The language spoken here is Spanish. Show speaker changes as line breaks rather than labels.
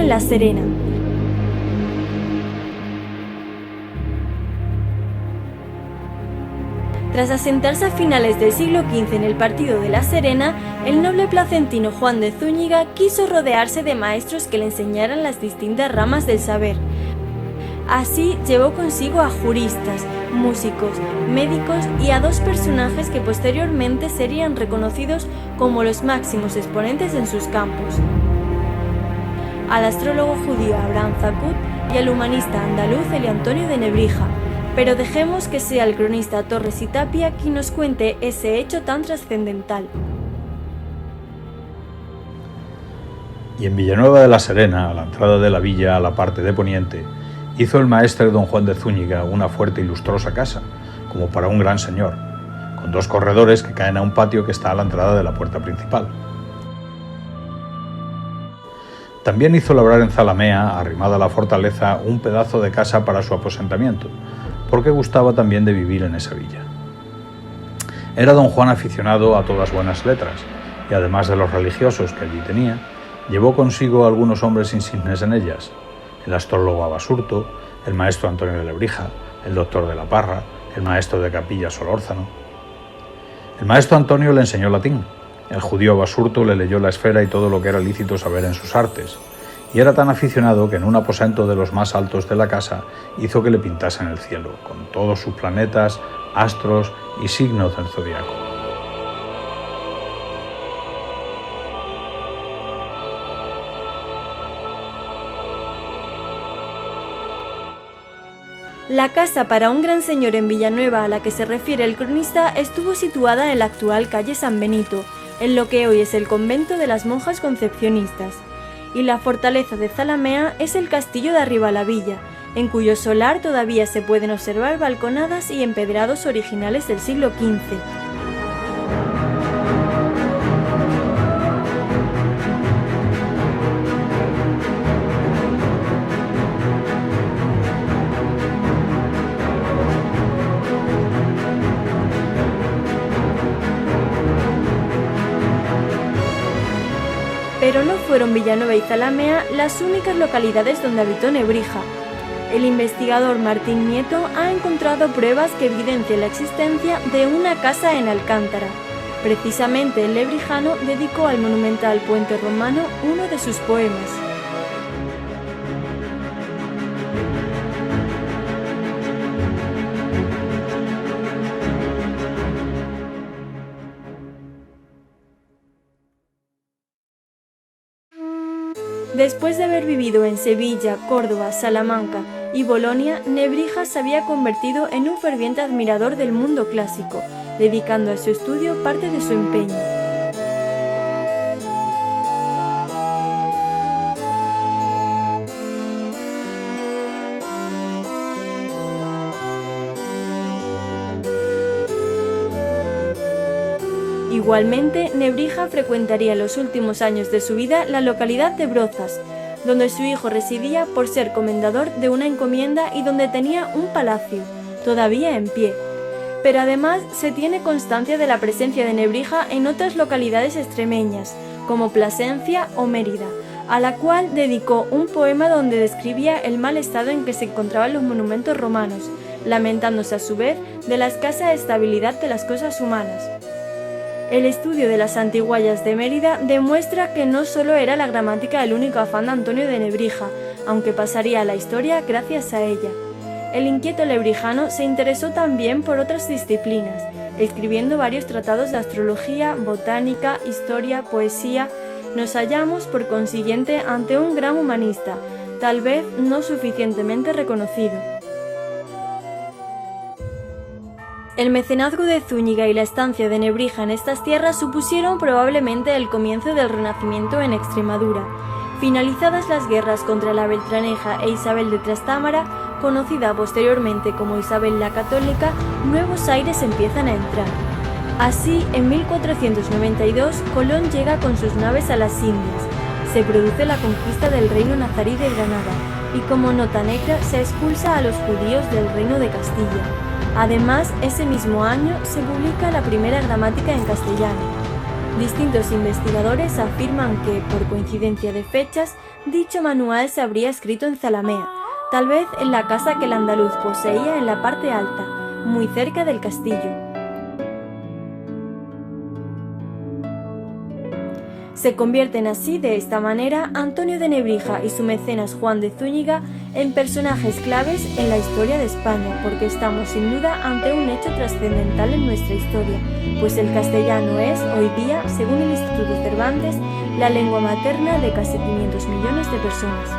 en La Serena. Tras asentarse a finales del siglo XV en el partido de La Serena, el noble placentino Juan de Zúñiga quiso rodearse de maestros que le enseñaran las distintas ramas del saber. Así llevó consigo a juristas, músicos, médicos y a dos personajes que posteriormente serían reconocidos como los máximos exponentes en sus campos: al astrólogo judío Abraham Zakut y al humanista andaluz Elio Antonio de Nebrija. Pero dejemos que sea el cronista Torres y Tapia quien nos cuente ese hecho tan trascendental.
Y en Villanueva de la Serena, a la entrada de la villa a la parte de poniente, hizo el maestre don Juan de Zúñiga una fuerte y lustrosa casa, como para un gran señor, con dos corredores que caen a un patio que está a la entrada de la puerta principal. También hizo labrar en Zalamea, arrimada a la fortaleza, un pedazo de casa para su aposentamiento, porque gustaba también de vivir en esa villa. Era don Juan aficionado a todas buenas letras, y además de los religiosos que allí tenía, llevó consigo a algunos hombres insignes en ellas: el astrólogo Abasurto, el maestro Antonio de Lebrija, el doctor de la Parra, el maestro de capilla Solórzano. El maestro Antonio le enseñó latín, el judío Abasurto le leyó la esfera y todo lo que era lícito saber en sus artes, y era tan aficionado que en un aposento de los más altos de la casa hizo que le pintasen el cielo, con todos sus planetas, astros y signos del zodiaco.
La casa para un gran señor en Villanueva a la que se refiere el cronista estuvo situada en la actual calle San Benito, en lo que hoy es el convento de las monjas concepcionistas. Y la fortaleza de Zalamea es el castillo de Arriba-la-Villa, en cuyo solar todavía se pueden observar balconadas y empedrados originales del siglo XV. Pero no fueron Villanueva y Zalamea las únicas localidades donde habitó Nebrija. El investigador Martín Nieto ha encontrado pruebas que evidencian la existencia de una casa en Alcántara. Precisamente el lebrijano dedicó al monumental puente romano uno de sus poemas. Después de haber vivido en Sevilla, Córdoba, Salamanca y Bolonia, Nebrija se había convertido en un ferviente admirador del mundo clásico, dedicando a su estudio parte de su empeño. Igualmente, Nebrija frecuentaría en los últimos años de su vida la localidad de Brozas, donde su hijo residía por ser comendador de una encomienda y donde tenía un palacio, todavía en pie. Pero además se tiene constancia de la presencia de Nebrija en otras localidades extremeñas, como Plasencia o Mérida, a la cual dedicó un poema donde describía el mal estado en que se encontraban los monumentos romanos, lamentándose a su vez de la escasa estabilidad de las cosas humanas. El estudio de las antiguallas de Mérida demuestra que no solo era la gramática el único afán de Antonio de Nebrija, aunque pasaría a la historia gracias a ella. El inquieto lebrijano se interesó también por otras disciplinas, escribiendo varios tratados de astrología, botánica, historia, poesía. Nos hallamos, por consiguiente, ante un gran humanista, tal vez no suficientemente reconocido. El mecenazgo de Zúñiga y la estancia de Nebrija en estas tierras supusieron probablemente el comienzo del Renacimiento en Extremadura. Finalizadas las guerras contra la Beltraneja e Isabel de Trastámara, conocida posteriormente como Isabel la Católica, nuevos aires empiezan a entrar. Así, en 1492, Colón llega con sus naves a las Indias. Se produce la conquista del reino nazarí de Granada y, como nota negra, se expulsa a los judíos del reino de Castilla. Además, ese mismo año se publica la primera gramática en castellano. Distintos investigadores afirman que, por coincidencia de fechas, dicho manual se habría escrito en Zalamea, tal vez en la casa que el andaluz poseía en la parte alta, muy cerca del castillo. Se convierten así de esta manera Antonio de Nebrija y su mecenas Juan de Zúñiga en personajes claves en la historia de España, porque estamos sin duda ante un hecho trascendental en nuestra historia, pues el castellano es, hoy día, según el Instituto Cervantes, la lengua materna de casi 500 millones de personas.